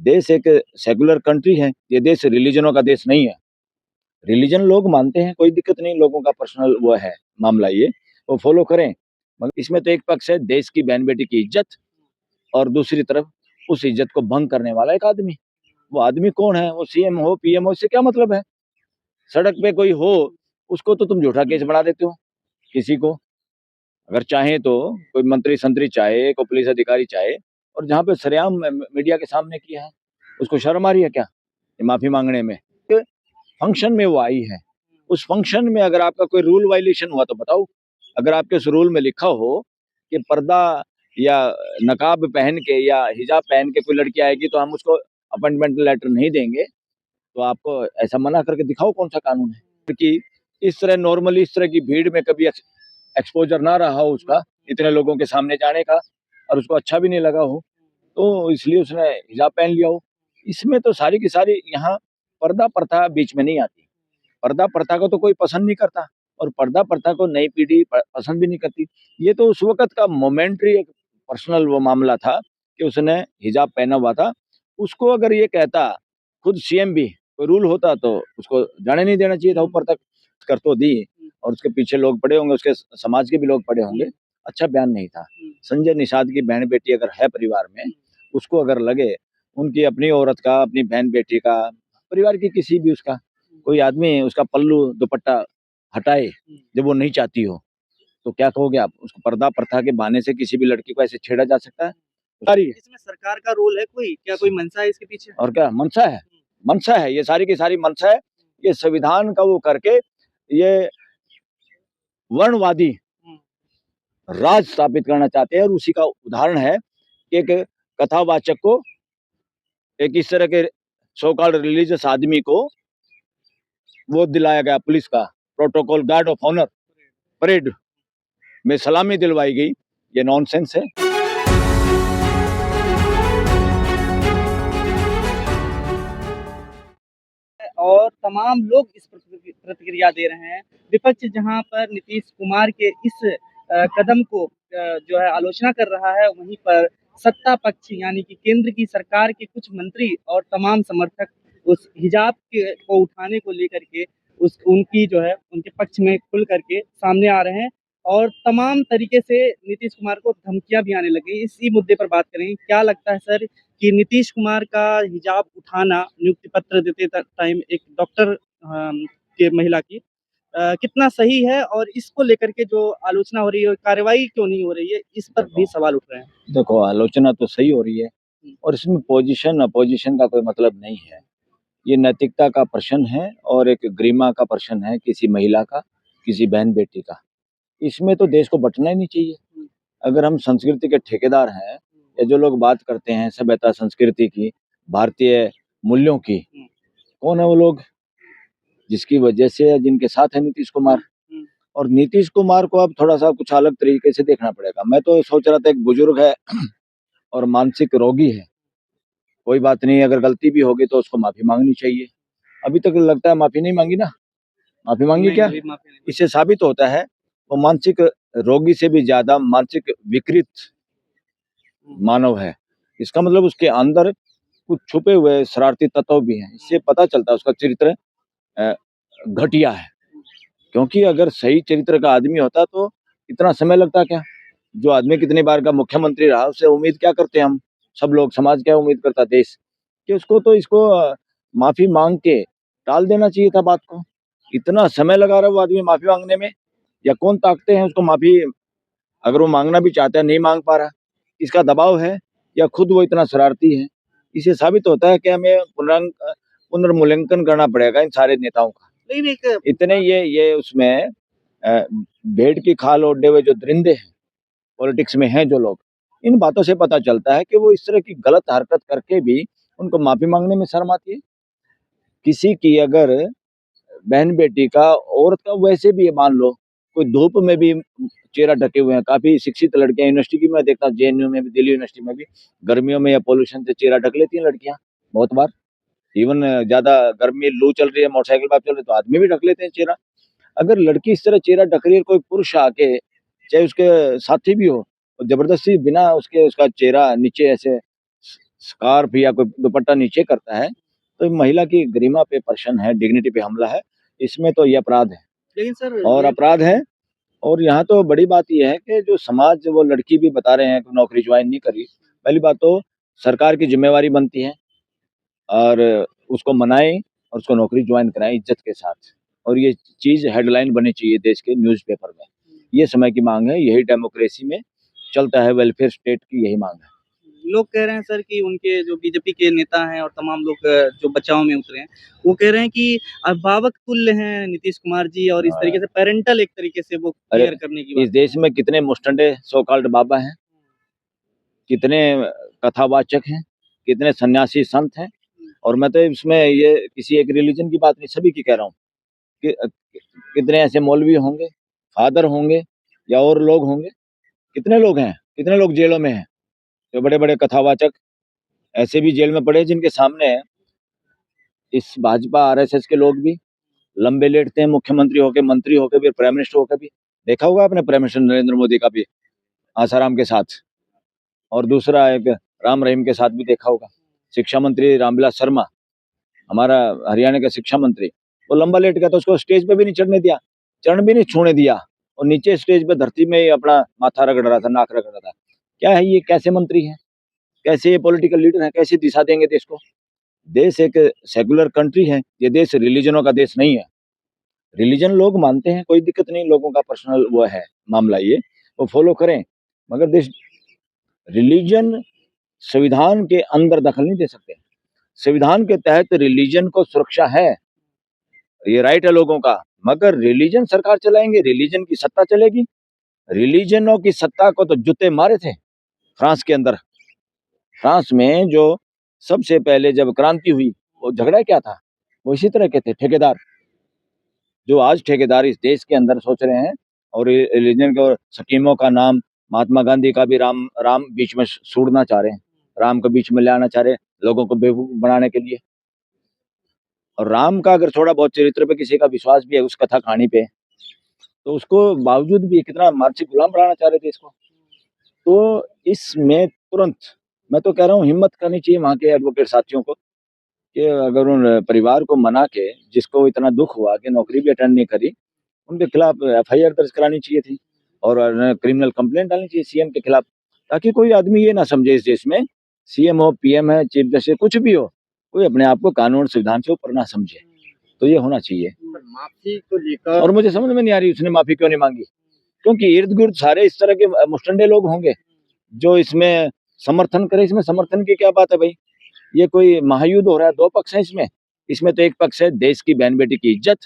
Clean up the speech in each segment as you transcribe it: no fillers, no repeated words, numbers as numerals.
देश एक secular country है, ये देश रिलीजनों का देश नहीं है। रिलीजन लोग मानते हैं, कोई दिक्कत नहीं, लोगों का पर्सनल वो है मामला ये, वो फॉलो करें। मगर इसमें तो एक पक्ष है देश की बहन-बेटी की इज़्ज़त और दूसरी तरफ उस इज़्ज़त को भंग करने वाला एक आदमी। वो आदमी कौन है? वो सीएम हो, पीएम हो, इससे क्या मतलब है? सड़क पे कोई हो, उसको तो तुम झूठा केस बना देते हो, किसी को। अगर चाहें तो कोई मंत्री-संतरी चाहे, कोई पुलिस अधिकारी चाहे और जहाँ पे सरेआम मीडिया के सामने किया है, उसको शर्म आ रही है क्या? ये माफ़ी माँगने में? कि फंक्शन में वो आई है, उस फंक्शन में अगर आपका कोई रूल वायलेशन हुआ तो बताओ? अगर आपके उस रूल में लिखा हो कि पर्दा या नकाब पहन के या हिजाब पहन के कोई लड़की आएगी तो हम उसको अपॉइंटमेंट लेटर नहीं देंगे, तो आपको ऐसा मना करके दिखाओ कौन-सा कानून है? क्योंकि इस तरह नॉर्मली इस तरह की भीड़ में कभी एक्सपोज़र ना रहा हो उसका, इतने लोगों के सामने जाने का और उसको अच्छा भी नहीं लगा हो, तो इसलिए उसने हिजाब पहन लिया हो। इसमें तो सारी की सारी यहाँ पर्दा प्रथा बीच में नहीं आती। पर्दा प्रथा को तो कोई पसंद नहीं करता और पर्दा प्रथा को नई पीढ़ी पसंद भी नहीं करती। ये तो उस वक़्त का मोमेंटरी एक पर्सनल वो मामला था कि उसने हिजाब पहना हुआ था। उसको अगर ये कहता, खुद सीएम भी, कोई रूल होता तो उसको जाने नहीं देना चाहिए था ऊपर तक। कर तो दी और उसके पीछे लोग पड़े होंगे, उसके समाज के भी लोग पड़े होंगे। अच्छा बयान नहीं था। संजय निषाद की बहन-बेटी अगर है परिवार में, उसको अगर लगे उनकी अपनी औरत का, अपनी बहन-बेटी का, परिवार की किसी भी उसका कोई आदमी उसका पल्लू दुपट्टा हटाए जब वो नहीं चाहती हो, तो क्या कहोगे आप? उसको पर्दा प्रथा के बहाने से किसी भी लड़की को ऐसे छेड़ा जा सकता है? सारी इसमें सरकार का रोल है कोई? क्या कोई मंशा है इसके पीछे? और क्या मंशा है? मंशा है, ये सारी की सारी मंशा है। ये संविधान का वो करके ये वर्णवादी हुँ, राज स्थापित करना चाहते हैं और उसी का उदाहरण है कि एक कथावाचक को, एक इस तरह के सो कॉल्ड रिलीजियस आदमी को वो दिलाया गया पुलिस का protocol guard of honour parade में सलामी दिलवाई गई। ये नॉनसेंस है। और तमाम लोग इस पर प्रतिक्रिया दे रहे हैं। विपक्ष जहाँ पर नीतीश कुमार के इस कदम को जो है आलोचना कर रहा है, वहीं पर सत्ता पक्ष यानी कि केंद्र की सरकार के कुछ मंत्री और तमाम समर्थक उस हिजाब के को उठाने को लेकर के उस उनकी जो है उनके पक्ष में खुल करके सामने आ रहे हैं और तमाम तरीके से नीतीश कुमार को धमकियाँ भी आने लगी। इसी मुद्दे पर बात करेंगे। क्या लगता है सर कि नीतीश कुमार का हिजाब उठाना नियुक्ति पत्र देते टाइम एक डॉक्टर के महिला की कितना सही है और इसको लेकर के जो आलोचना हो रही है, कार्रवाई क्यों नहीं हो रही है? इस पर भी सवाल उठ रहे हैं। देखो, आलोचना तो सही हो रही है और इसमें पोजीशन अपोजिशन का कोई मतलब नहीं है। ये नैतिकता का प्रश्न है और एक गरिमा का प्रश्न है किसी महिला का, किसी बहन-बेटी का। इसमें तो देश को बँटना ही नहीं चाहिए। अगर हम संस्कृति के ठेकेदार हैं या जो लोग बात करते हैं सभ्यता संस्कृति की, भारतीय मूल्यों की, कौन है वो लोग? जिसकी वजह से जिनके साथ है नीतीश कुमार। और नीतीश कुमार को अब थोड़ा-सा कुछ अलग तरीके से देखना पड़ेगा। मैं तो सोच रहा था एक बुजुर्ग है और मानसिक रोगी है। कोई बात नहीं, अगर गलती भी होगी तो उसको माफ़ी माँगनी चाहिए। अभी तक लगता है माफ़ी नहीं माँगी ना? माफ़ी माँगी नहीं, क्या? अभी माफ़ी नहीं। इससे साबित होता है वो मानसिक रोगी से भी ज़्यादा मानसिक विकृत मानव है। इसका मतलब उसके अंदर कुछ छुपे हुए शरारती तत्व भी हैं। इससे पता चलता है उसका चरित्र अ, घटिया है। क्योंकि अगर सही चरित्र का आदमी होता तो इतना समय लगता क्या? जो आदमी कितनी बार का मुख्यमंत्री रहा उससे उम्मीद क्या करते हैं हम? सब लोग समाज क्या उम्मीद करता देश? कि उसको तो इसको माफ़ी माँग के टाल देना चाहिए था बात को। इतना समय लगा रहा है वो आदमी माफ़ी माँगने में या कौन ताकते हैं उसको माफ़ी, अगर वो माँगना भी चाहता है नहीं माँग पा रहा। इसका दबाव है या खुद वो इतना शरारती है? इससे साबित होता है कि हमें पुनर्मूल्यांकन करना पड़ेगा इन सारे नेताओं का। लेकिन एक इतने ये उसमें अ, भेड़ की खाल ओढ़े हुए जो दरिंदे हैं, पॉलिटिक्स में हैं जो लोग, इन बातों से पता चलता है कि वो इस तरह की गलत हरकत करके भी उनको माफ़ी माँगने में शर्म आती है। किसी की अगर बहन-बेटी का, औरत का वैसे भी मान लो, कोई धूप में भी चेहरा ढके हुए हैं, काफ़ी शिक्षित लड़कियाँ यूनिवर्सिटी की मैं देखता हूँ जेएनयू में भी, दिल्ली यूनिवर्सिटी में भी, गर्मियों में या पॉल्यूशन से चेहरा ढक लेती हैं लड़कियाँ, बहुत बार। इवन ज़्यादा गर्मी लू चल रही है, मोटरसाइकिल पे आप चल रहे हो तो आदमी भी ढक लेते हैं चेहरा। अगर लड़की इस तरह चेहरा ढक रही है, कोई पुरुष आके, चाहे उसके साथी भी हो, और ज़बरदस्ती बिना उसके उसका चेहरा नीचे ऐसे स्कार्फ या कोई दुपट्टा नीचे करता है तो महिला की गरिमा पे प्रश्न है, डिग्निटी पे हमला है। इसमें तो ये अपराध है लेकिन सर और ये अपराध है। और यहाँ तो बड़ी बात ये है कि जो समाज, वो लड़की भी बता रहे हैं कि नौकरी ज्वाइन नहीं करी। पहली बात तो सरकार की जिम्मेवारी बनती है और उसको मनाएं और उसको नौकरी ज्वाइन कराएं इज्जत के साथ। और ये चीज हेडलाइन बनी चाहिए देश के न्यूज़पेपर में। ये समय की मांग है, यही डेमोक्रेसी में चलता है, वेलफेयर स्टेट की यही मांग है। लोग कह रहे हैं सर कि उनके जो बीजेपी के नेता हैं और तमाम लोग जो बचाव में उतरे हैं, वो कह रहे हैं कि अभिभावक तुल्य हैं नीतीश कुमार जी और इस तरीके से पेरेंटल एक तरीके से वो अरे केयर करने की इस बात। देश में कितने मुस्टंडे सो कॉल्ड बाबा हैं, कितने कथावाचक हैं, कितने सन्यासी संत हैं। और मैं तो इसमें ये किसी एक रिलीजन की बात नहीं, सभी की कह रहा हूँ कि कितने ऐसे मौलवी होंगे, फादर होंगे या और लोग होंगे। कितने लोग हैं, कितने लोग जेलों में हैं, जो बड़े बड़े कथावाचक ऐसे भी जेल में पड़े हैं, जिनके सामने इस भाजपा आरएसएस के लोग भी लंबे लेटते हैं, मुख्यमंत्री होके, मंत्री होके भी, प्राइम मिनिस्टर होके भी। देखा होगा आपने प्राइम मिनिस्टर नरेंद्र मोदी का भी आसाराम के साथ, और दूसरा एक राम रहीम के साथ भी देखा होगा। शिक्षा मंत्री रामविलास शर्मा, हमारा हरियाणा का शिक्षा मंत्री, वो लंबा लेट गया तो उसको स्टेज पे भी नहीं चढ़ने दिया, चरण भी नहीं छूने दिया, और नीचे स्टेज पे धरती में ही अपना माथा रगड़ रहा था, नाक रगड़ रहा था। क्या है ये, कैसे मंत्री है, कैसे ये पॉलिटिकल लीडर है, कैसे दिशा देंगे देश को? देश एक सेकुलर कंट्री है, ये देश रिलीजनों का देश नहीं है। रिलीजन लोग मानते हैं, कोई दिक्कत नहीं, लोगों का पर्सनल वो है मामला, ये वो फॉलो करें, मगर देश रिलीजन संविधान के अंदर दखल नहीं दे सकते। संविधान के तहत रिलीजन को सुरक्षा है, ये राइट है लोगों का, मगर रिलीजन सरकार चलाएंगे, रिलीजन की सत्ता चलेगी। रिलीजनों की सत्ता को तो जूते मारे थे फ्रांस के अंदर। फ्रांस में जो सबसे पहले जब क्रांति हुई, वो झगड़ा क्या था, वो इसी तरह के थे, ठेकेदार। जो आज ठेकेदार इस देश के अंदर सोच रहे हैं, और रिलीजन के स्कीमों का नाम, महात्मा गांधी का भी राम राम बीच में सूड़ना चाह रहे हैं, राम को बीच में ले आना चाह रहे हैं लोगों को बेवकूफ बनाने के लिए। और राम का अगर थोड़ा बहुत चरित्र पे किसी का विश्वास भी है, उस कथा कहानी पे, तो उसको बावजूद भी कितना मानसिक गुलाम बनाना चाह रहे थे इसको। तो इसमें तुरंत, मैं तो कह रहा हूँ, हिम्मत करनी चाहिए वहाँ के एडवोकेट साथियों को कि अगर उन परिवार को मना के, जिसको इतना दुख हुआ कि नौकरी भी अटेंड नहीं करी, उनके खिलाफ एफआईआर दर्ज करानी चाहिए थी और क्रिमिनल कंप्लेंट डालनी चाहिए सीएम के खिलाफ, ताकि कोई आदमी ये ना समझे इस देश में, सीएम हो, पीएम है, चीफ जस्टिस, कुछ भी हो, कोई अपने आप को कानून संविधान से ऊपर ना समझे। तो ये होना चाहिए। माफी को लेकर और मुझे समझ में नहीं आ रही उसने माफी क्यों नहीं मांगी, क्योंकि इर्द गिर्द सारे इस तरह के मुस्टंडे लोग होंगे जो इसमें समर्थन करे। इसमें समर्थन की क्या बात है भाई, ये कोई महायुद्ध हो रहा है, दो पक्ष हैं इसमें। इसमें तो एक पक्ष है देश की बहन बेटी की इज्जत,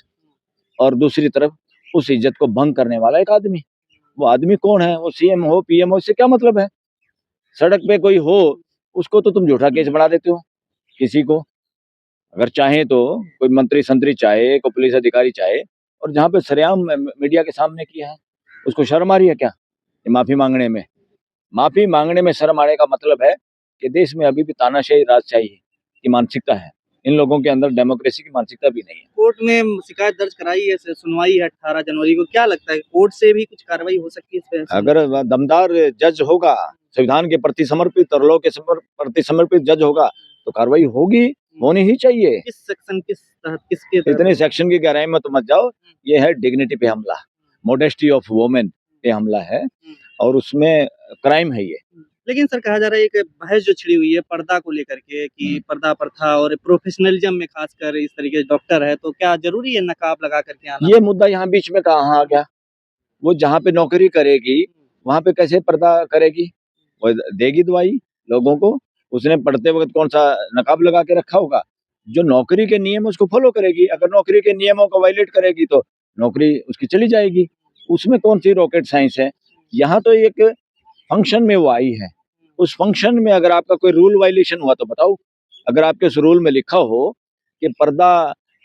और दूसरी तरफ उस इज्जत को भंग करने वाला एक आदमी। वो आदमी कौन है, वो सीएम हो, पीएम हो, इससे क्या मतलब है? सड़क पे कोई हो, उसको तो तुम झूठा केस बना देते हो किसी को। अगर चाहे तो कोई मंत्री संतरी चाहे, कोई पुलिस अधिकारी चाहे, और जहाँ पे सरेआम मीडिया के सामने किया है, उसको शर्म आ रही है क्या ये माफी मांगने में? माफी मांगने में शर्म आने का मतलब है कि देश में अभी भी तानाशाही राजशाही की मानसिकता है, इन लोगों के अंदर डेमोक्रेसी की मानसिकता भी नहीं है। कोर्ट में शिकायत दर्ज कराई है, सुनवाई है 18 जनवरी को। क्या लगता है कोर्ट से भी कुछ कार्रवाई हो सकती है इस पे? अगर दमदार जज होगा, संविधान के प्रति समर्पित और लॉ के प्रति समर्पित जज होगा, तो कार्रवाई होगी, होनी ही चाहिए। किस सेक्शन, किस तहत, किसके तहत? इतने सेक्शन की गहराई में तो मत जाओ। ये है डिग्निटी पे हमला, मोडेस्टी ऑफ वुमेन पे हमला है, और उसमें क्राइम है ये। लेकिन सर कहा जा रहा है एक बहस जो छिड़ी हुई है पर्दा को लेकर के कि पर्दा प्रथा और प्रोफेशनलिज्म में खासकर इस तरीके से डॉक्टर है, तो क्या जरूरी है नकाब लगा करके आना? ये मुद्दा यहाँ बीच में कहाँ आ गया? वो जहाँ पे नौकरी करेगी वहां पे कैसे पर्दा करेगी? वो देगी दवाई लोगों को, उसने पढ़ते वक्त कौन सा नकाब लगा के रखा होगा? जो नौकरी के नियम उसको फॉलो करेगी। अगर नौकरी के नियमों को वायलेट करेगी तो नौकरी उसकी चली जाएगी। उसमें कौन सी रॉकेट साइंस है? यहाँ तो एक फंक्शन में वो आई है, उस फंक्शन में अगर आपका कोई रूल वायलेशन हुआ तो बताओ। अगर आपके उस रूल में लिखा हो कि पर्दा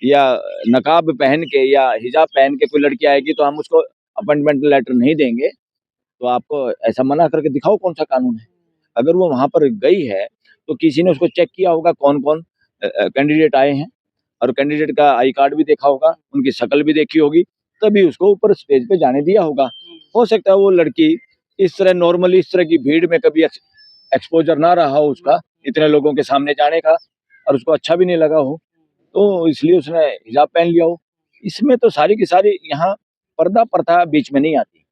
या नकाब पहन के या हिजाब पहन के कोई लड़की आएगी तो हम उसको अपॉइंटमेंट लेटर नहीं देंगे, तो आपको ऐसा मना करके दिखाओ कौन सा कानून है। अगर वो वहां पर गई है तो किसी ने उसको चेक किया होगा कौन कौन कैंडिडेट आए हैं, और कैंडिडेट का आई कार्ड भी देखा होगा, उनकी शक्ल भी देखी होगी, तभी उसको ऊपर स्टेज पे जाने दिया होगा। हो सकता है वो लड़की इस तरह नॉर्मली इस तरह की भीड़ में कभी एक्सपोजर ना रहा हो उसका इतने लोगों के सामने जाने का, और उसको अच्छा भी नहीं लगा हो, तो इसलिए उसने हिजाब पहन लिया हो। इसमें तो सारी की सारी यहाँ पर्दा प्रथा बीच में नहीं आती।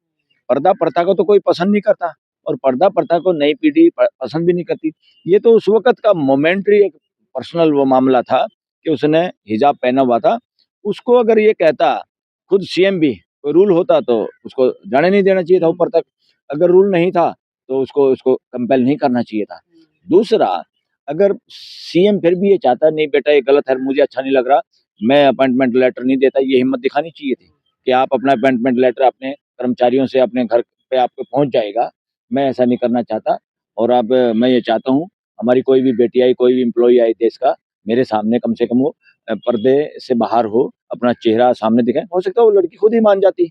पर्दा प्रथा को तो कोई पसंद नहीं करता, और पर्दा प्रथा को नई पीढ़ी पसंद भी नहीं करती। ये तो उस वक़्त का मोमेंटरी एक पर्सनल वो मामला था कि उसने हिजाब पहना हुआ था। उसको अगर ये कहता, खुद सीएम भी, कोई रूल होता तो उसको जाने नहीं देना चाहिए था ऊपर तक। अगर रूल नहीं था तो उसको उसको कंपेल नहीं करना चाहिए था। दूसरा, अगर सीएम फिर भी ये चाहता नहीं बेटा ये गलत है, मुझे अच्छा नहीं लग रहा, मैं अपॉइंटमेंट लेटर नहीं देता, ये हिम्मत दिखानी चाहिए थी कि आप अपना अपॉइंटमेंट लेटर अपने कर्मचारियों से अपने घर पे आपके पहुँच जाएगा। मैं ऐसा नहीं करना चाहता, और अब मैं ये चाहता हूँ हमारी कोई भी बेटी आई, कोई भी एम्प्लॉयी आई देश का, मेरे सामने कम से कम वो पर्दे से बाहर हो, अपना चेहरा सामने दिखाए। हो सकता है वो लड़की खुद ही मान जाती,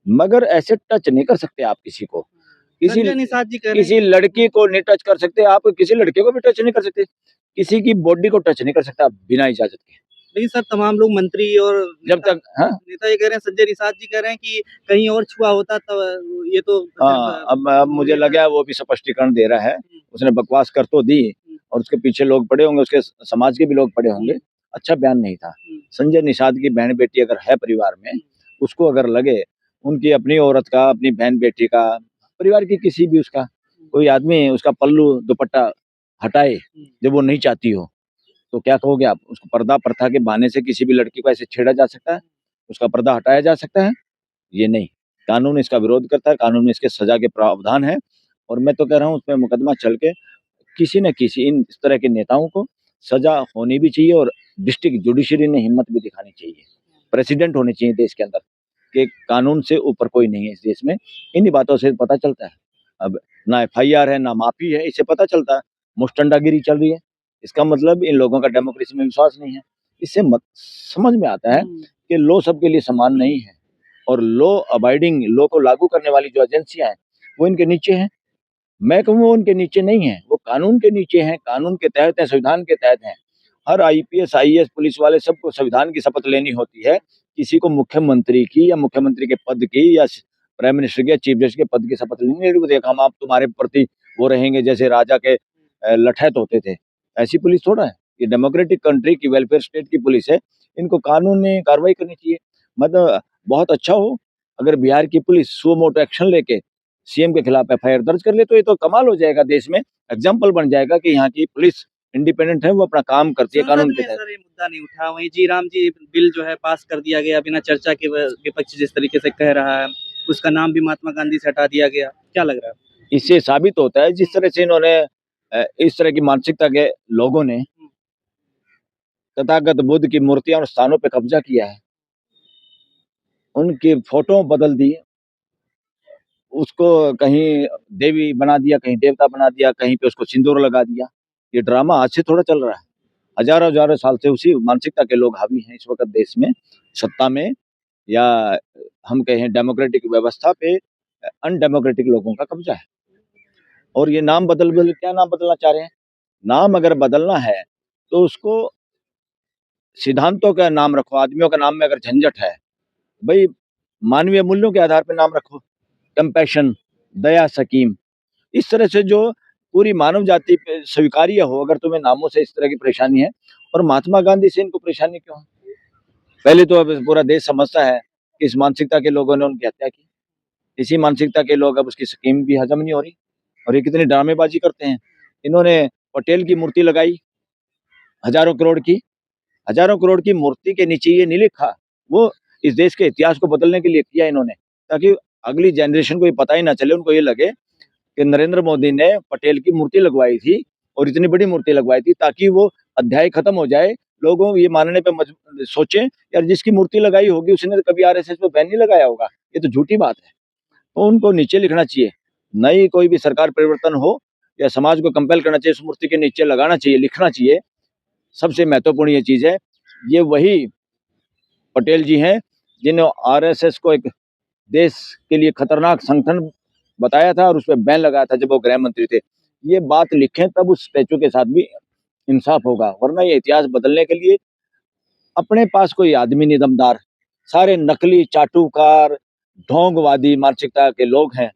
मगर ऐसे टच नहीं कर सकते आप किसी को। किसी संजय निषाद जी कह रहे किसी हैं लड़की को नहीं टच कर सकते आप, किसी लड़के को भी टच नहीं कर सकते, किसी की बॉडी को टच नहीं कर सकते आप बिना इजाज़त के। लेकिन सर तमाम लोग मंत्री और जब तक हाँ, नेता ये कह रहे हैं, संजय निषाद जी कह रहे हैं कि कहीं और छुआ होता तब ये तो हाँ, अब मुझे लगा वो भी स्पष्टीकरण दे रहा है। उसने बकवास कर तो दी, और उसके पीछे लोग पड़े होंगे, उसके समाज के भी लोग पड़े होंगे। अच्छा बयान नहीं था। संजय निषाद की बहन-बेटी अगर है परिवार में, उसको अगर लगे उनकी अपनी औरत का, अपनी बहन-बेटी का, परिवार की किसी भी उसका, कोई आदमी उसका पल्लू दुपट्टा हटाए, जब वो नहीं चाहती हो, तो क्या कहोगे आप? उसको पर्दा प्रथा के बहाने से किसी भी लड़की को ऐसे छेड़ा जा सकता है? उसका पर्दा हटाया जा सकता है? ये नहीं। कानून इसका विरोध करता है, कानून में इसके सज़ा के प्रावधान हैं, और मैं तो कह रहा हूँ उसपे मुकदमा चल के किसी न किसी इन इस तरह के नेताओं को सज़ा होनी भी चाहिए, और डिस्ट्रिक्ट जुडिशरी ने हिम्मत भी दिखानी चाहिए। प्रेसिडेंट होने चाहिए देश के अंदर कि कानून से ऊपर कोई नहीं है इस देश में। इन्हीं बातों से पता चलता है। अब ना एफआईआर है, ना माफ़ी है, इससे पता चलता है मुस्टंडागिरी चल रही है। इसका मतलब इन लोगों का डेमोक्रेसी में विश्वास नहीं है। इससे समझ में आता है कि लॉ सबके लिए समान नहीं है, और लॉ को लागू करने वाली जो एजेंसियाँ हैं, वो इनके नीचे हैं। मैं कहूँ वो उनके नीचे नहीं है, वो कानून के नीचे हैं, कानून के तहत हैं, संविधान के तहत हैं। हर आईपीएस, आईएएस, पुलिस वाले सबको संविधान की शपथ लेनी होती है। किसी को मुख्यमंत्री की या मुख्यमंत्री के पद की या प्राइम मिनिस्टर की या चीफ जस्टिस के पद की शपथ लेनी नहीं। देखा हम आप तुम्हारे प्रति वो रहेंगे जैसे राजा के लठैत होते थे। ऐसी पुलिस थोड़ा है। ये डेमोक्रेटिक कंट्री की वेलफेयर स्टेट की पुलिस है। इनको कानून ने कार्रवाई करनी चाहिए। मतलब बहुत अच्छा हो अगर बिहार की पुलिस सुओ मोटो एक्शन लेके सीएम के खिलाफ एफआईआर दर्ज कर ले, तो ये तो कमाल हो जाएगा देश में। एग्जाम्पल बन जाएगा कि यहाँ की पुलिस इंडिपेंडेंट है, वो अपना काम करती है कानून के संसद में तहत। सर ये मुद्दा नहीं उठा, वहीं जी राम जी बिल जो है पास कर दिया गया बिना चर्चा के। विपक्ष जिस तरीके से कह रहा है, उसका नाम भी महात्मा गांधी से हटा दिया गया। क्या लग रहा है? इससे साबित होता है जिस तरह से इन्होंने इस तरह की मानसिकता के लोगों ने तथागत बुद्ध की मूर्तियां और स्थानों पे कब्जा किया है, उनकी फोटो बदल दी, उसको कहीं देवी बना दिया, कहीं देवता बना दिया, कहीं पे उसको सिंदूर लगा दिया। ये ड्रामा आज से थोड़ा चल रहा है। हजारों हजारों साल से उसी मानसिकता के लोग हावी हैं इस वक्त देश में, सत्ता में, या हम कहें डेमोक्रेटिक व्यवस्था पे अनडेमोक्रेटिक लोगों का कब्जा है। और ये नाम बदल क्या नाम बदलना चाह रहे हैं? नाम अगर बदलना है तो उसको सिद्धांतों का नाम रखो, आदमियों का नाम में अगर झंझट है, भाई मानवीय मूल्यों के आधार पर नाम रखो। कंपैशन, दया, सकीम, इस तरह से जो पूरी मानव जाति पे स्वीकार्य हो। अगर तुम्हें नामों से इस तरह की परेशानी है, और महात्मा गांधी से इनको परेशानी क्यों है? पहले तो अब पूरा देश समझता है कि इस मानसिकता के लोगों ने उनकी हत्या की। इसी मानसिकता के लोग अब उसकी स्कीम भी हजम नहीं हो रही, और ये कितनी ड्रामेबाजी करते हैं। इन्होंने पटेल की मूर्ति लगाई हजारों करोड़ की, हजारों करोड़ की मूर्ति के नीचे ये नहीं लिखा, वो इस देश के इतिहास को बदलने के लिए किया इन्होंने, ताकि अगली जनरेशन को ये पता ही ना चले, उनको ये लगे कि नरेंद्र मोदी ने पटेल की मूर्ति लगवाई थी, और इतनी बड़ी मूर्ति लगवाई थी ताकि वो अध्याय खत्म हो जाए। लोगों ये मानने पे सोचें यार जिसकी मूर्ति लगाई होगी उसने तो कभी आरएसएस पे बैन नहीं लगाया होगा, ये तो झूठी बात है। तो उनको नीचे लिखना चाहिए। नई कोई भी सरकार परिवर्तन हो या समाज को कंपेल करना चाहिए, उस मूर्ति के नीचे लगाना चाहिए, लिखना चाहिए। सबसे महत्वपूर्ण ये चीज़ है। ये वही पटेल जी हैं जिन्होंने आरएसएस को एक देश के लिए खतरनाक संगठन बताया था, और उस पे बैन लगाया था जब वो गृह मंत्री थे। ये बात लिखें तब उस स्टैचू के साथ भी इंसाफ होगा, वरना ये इतिहास बदलने के लिए अपने पास कोई आदमी नहीं दमदार। सारे नकली, चाटुकार, ढोंगवादी मानसिकता के लोग हैं।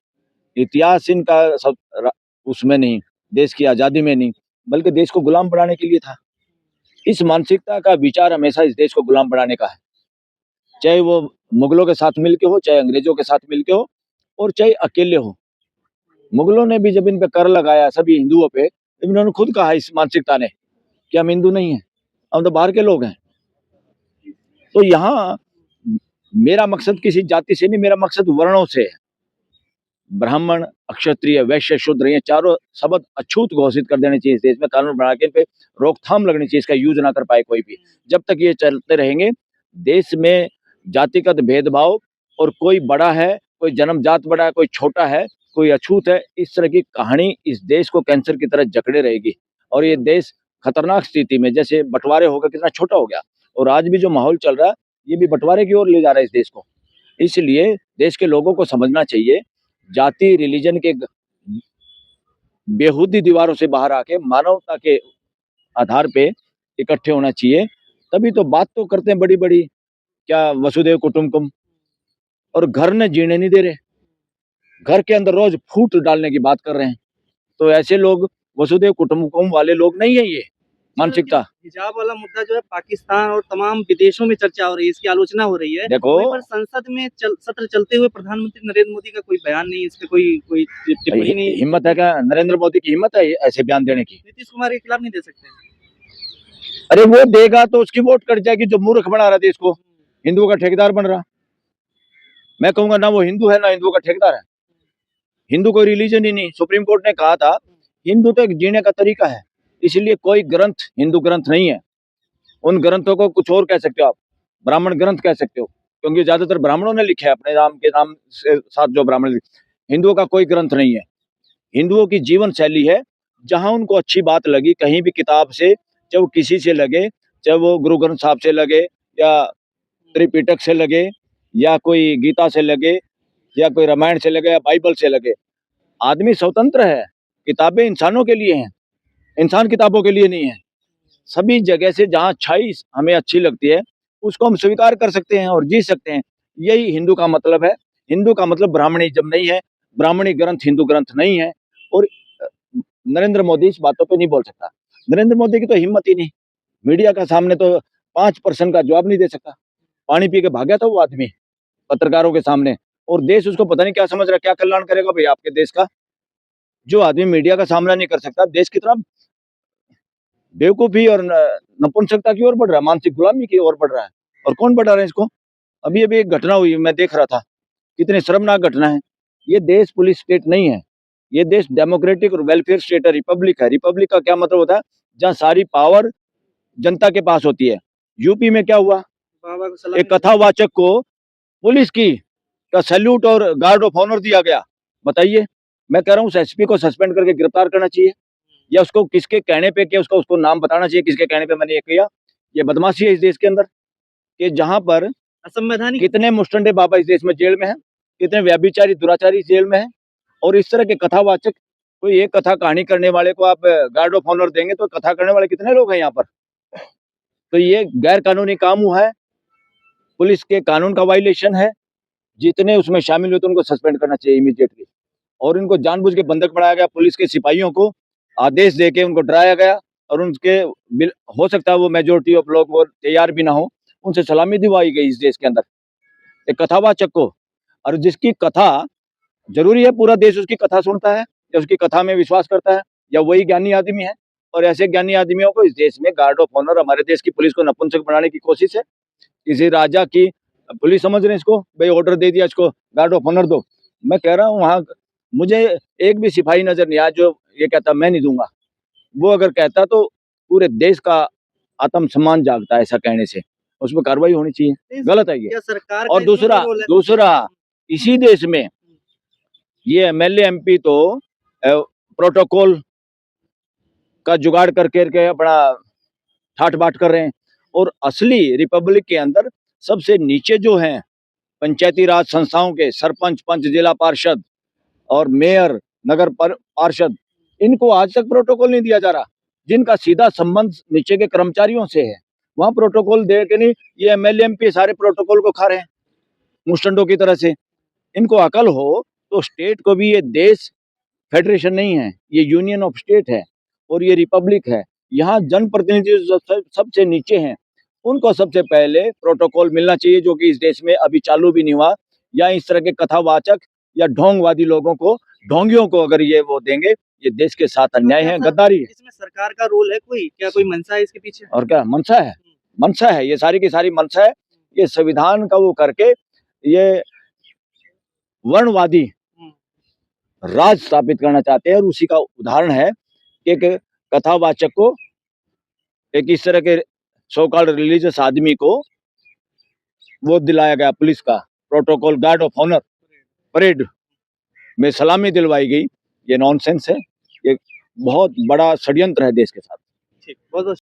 इतिहास इनका सब उसमें नहीं। देश की आजादी में नहीं, बल्कि देश को गुलाम बनाने के लिए था। इस मानसिकता का विचार हमेशा इस देश को गुलाम बनाने का है, चाहे वो मुगलों के साथ मिलके हो, चाहे अंग्रेजों के साथ मिलके हो, और चाहे अकेले हो। मुगलों ने भी जब इन पे कर लगाया सभी हिंदुओं पे, इन्होंने खुद कहा इस मानसिकता ने कि हम हिंदू नहीं हैं, हम तो बाहर के लोग हैं। तो यहाँ मेरा मकसद किसी जाति से नहीं, मेरा मकसद वर्णों से है। ब्राह्मण, क्षत्रिय, वैश्य, शूद्र, ये चारों शब्द अछूत घोषित कर देने चाहिए इस देश में, कानून बना के इन पे रोकथाम लगनी चाहिए, इसका यूज ना कर पाए कोई भी। जब तक ये चलते रहेंगे, देश में जातिगत भेदभाव, और कोई बड़ा है, कोई जन्मजात बड़ा है, कोई छोटा है, कोई अछूत है, इस तरह की कहानी इस देश को कैंसर की तरह जकड़े रहेगी। और ये देश खतरनाक स्थिति में, जैसे बंटवारे होकर कितना छोटा हो गया, और आज भी जो माहौल चल रहा है ये भी बंटवारे की ओर ले जा रहा है इस देश को। इसलिए देश के लोगों को समझना चाहिए, जाति रिलीजन के बेहूदी दीवारों से बाहर आके मानवता के आधार पे इकट्ठे होना चाहिए। तभी तो बात तो करते हैं बड़ी बड़ी, क्या वसुदेव कुटुंबकम, और घर ने जीने नहीं दे रहे, घर के अंदर रोज फूट डालने की बात कर रहे हैं। तो ऐसे लोग वसुदेव कुटुंबकम वाले लोग नहीं है ये मानसिकता। हिजाब वाला मुद्दा जो है पाकिस्तान और तमाम विदेशों में चर्चा हो रही है, इसकी आलोचना हो रही है। देखो, वहीं पर संसद में सत्र चलते हुए प्रधानमंत्री नरेंद्र मोदी का कोई बयान नहीं, इस पे कोई टिप्पणी नहीं। हिम्मत है क्या नरेंद्र मोदी की? हिम्मत है ऐसे बयान देने की? नीतीश कुमार के खिलाफ नहीं दे सकते? अरे वो देगा तो उसकी वोट कट जाएगी, जो मूर्ख बना रहा देश को, हिंदुओं का ठेकेदार बन रहा। मैं कहूंगा ना वो हिंदू है ना हिंदुओं का ठेकेदार है। हिंदू कोई रिलीजन ही नहीं। सुप्रीम कोर्ट ने कहा था हिंदू तो एक जीने का तरीका है, इसलिए कोई ग्रंथ हिंदू ग्रंथ नहीं है। उन ग्रंथों को कुछ और कह सकते हो आप, ब्राह्मण ग्रंथ कह सकते हो, क्योंकि ज्यादातर ब्राह्मणों ने लिखे है अपने नाम के नाम से साथ जो ब्राह्मण। हिंदुओं का कोई ग्रंथ नहीं है। हिंदुओं की जीवन शैली है, जहां उनको अच्छी बात लगी कहीं भी किताब से, चाहे वो किसी से लगे, चाहे वो गुरु ग्रंथ साहब से लगे, या त्रिपिटक से लगे, या कोई गीता से लगे, या कोई रामायण से लगे, या बाइबल से लगे। आदमी स्वतंत्र है, किताबें इंसानों के लिए हैं, इंसान किताबों के लिए नहीं है। सभी जगह से जहाँ अच्छाई हमें अच्छी लगती है उसको हम स्वीकार कर सकते हैं और जी सकते हैं। यही हिंदू का मतलब है। हिंदू का मतलब ब्राह्मणिज्म नहीं है, ब्राह्मणी ग्रंथ हिंदू ग्रंथ नहीं है। और नरेंद्र मोदी इस बातों पे नहीं बोल सकता। नरेंद्र मोदी की तो हिम्मत ही नहीं, मीडिया का सामने तो 5% का जवाब नहीं दे सकता। पानी पी के भागा था वो आदमी पत्रकारों के सामने, और देश उसको पता नहीं क्या समझ रहा, क्या कल्याण करेगा भाई आपके देश का। जो आदमी मीडिया का सामना नहीं कर सकता, देश की तरफ बेवकूफी और नपुंसकता की ओर बढ़ रहा है, मानसिक गुलामी की ओर बढ़ रहा है। और कौन बढ़ा रहा है इसको? अभी अभी एक घटना हुई, मैं देख रहा था, कितनी शर्मनाक घटना है। ये देश पुलिस स्टेट नहीं है, ये देश डेमोक्रेटिक और वेलफेयर स्टेट है, रिपब्लिक है। रिपब्लिक का क्या मतलब होता है? जहाँ सारी पावर जनता के पास होती है। यूपी में क्या हुआ, एक कथावाचक को पुलिस की का सैल्यूट और गार्ड ऑफ ऑनर दिया गया। बताइए, मैं कह रहा हूँ उस एसपी को सस्पेंड करके गिरफ्तार करना चाहिए, या उसको किसके कहने पे किया, उसको नाम बताना चाहिए किसके कहने पे मैंने ये किया। ये बदमाशी है इस देश के अंदर, कि जहां पर असंवैधानिक कितने मुस्टंडे बाबा इस देश में जेल में हैं, कितने व्यभिचारी दुराचारी जेल में हैं, और इस तरह के कथावाचक, कोई एक कथा कहानी करने वाले को आप गार्ड ऑफ ऑनर देंगे तो कथा करने वाले कितने लोग हैं यहाँ पर? तो ये गैर कानूनी काम हुआ है, पुलिस के कानून का वायलेशन है। जितने उसमें शामिल हुए थे उनको सस्पेंड करना चाहिए इमीडिएटली। और इनको जानबूझ के बंधक बनाया गया, पुलिस के सिपाहियों को आदेश देके उनको डराया गया, और उनके हो सकता है वो मेजोरिटी ऑफ लोग वो तैयार भी ना हो, उनसे सलामी दिलवाई गई इस देश के अंदर एक कथावाचक को। और जिसकी कथा, जरूरी है पूरा देश उसकी कथा सुनता है या उसकी कथा में विश्वास करता है, या वही ज्ञानी आदमी है? और ऐसे ज्ञानी आदमियों को इस देश में गार्ड ऑफ ऑनर, हमारे देश की पुलिस को नपुंसक बनाने की कोशिश है। किसी राजा की पुलिस समझ रहे हैं इसको, भाई ऑर्डर दे दिया इसको गार्ड ऑफ ऑनर दो। मैं कह रहा हूँ वहां मुझे एक भी सिपाही नजर नहीं आया जो ये कहता मैं नहीं दूंगा। वो अगर कहता तो पूरे देश का आत्मसम्मान जागता है ऐसा कहने से, उसमें कार्रवाई होनी चाहिए। गलत है ये। सरकार और दूसरा इसी देश में ये एमएलए एमपी तो प्रोटोकॉल का जुगाड़ करके अपना ठाट बाट कर रहे हैं, और असली रिपब्लिक के अंदर सबसे नीचे जो हैं पंचायती राज संस्थाओं के सरपंच, पंच, जिला पार्षद और मेयर, नगर पार्षद, इनको आज तक प्रोटोकॉल नहीं दिया जा रहा, जिनका सीधा संबंध नीचे के कर्मचारियों से है। वहां प्रोटोकॉल दे के नहीं, ये एमएलए एमपी सारे प्रोटोकॉल को खा रहे हैं मुस्टंडों की तरह से। इनको अकल हो तो स्टेट को भी ये देश फेडरेशन नहीं है, ये यूनियन ऑफ स्टेट है और ये रिपब्लिक है। यहाँ जनप्रतिनिधि जो सबसे नीचे हैं, उनको सबसे पहले प्रोटोकॉल मिलना चाहिए, जो कि इस देश में अभी चालू भी नहीं हुआ। या इस तरह के कथावाचक या ढोंगवादी लोगों को, ढोंगियों को अगर ये वो देंगे, ये देश के साथ अन्याय है, गद्दारी है। इसमें सरकार का रोल है कोई, क्या कोई मंशा है इसके पीछे? और क्या मंशा है? मंशा है, ये सारी की सारी मंशा है। ये संविधान का वो करके ये वर्णवादी राज स्थापित करना चाहते हैं। और उसी का उदाहरण है कि एक कथावाचक को, एक इस तरह के सो कॉल्ड रिलीजियस आदमी को वो दिलाया गया, पुलिस का protocol, guard of honour, parade में सलामी दिलवाई गई। ये नॉनसेंस है, ये बहुत बड़ा षड्यंत्र है देश के साथ। ठीक, बहुत बहुत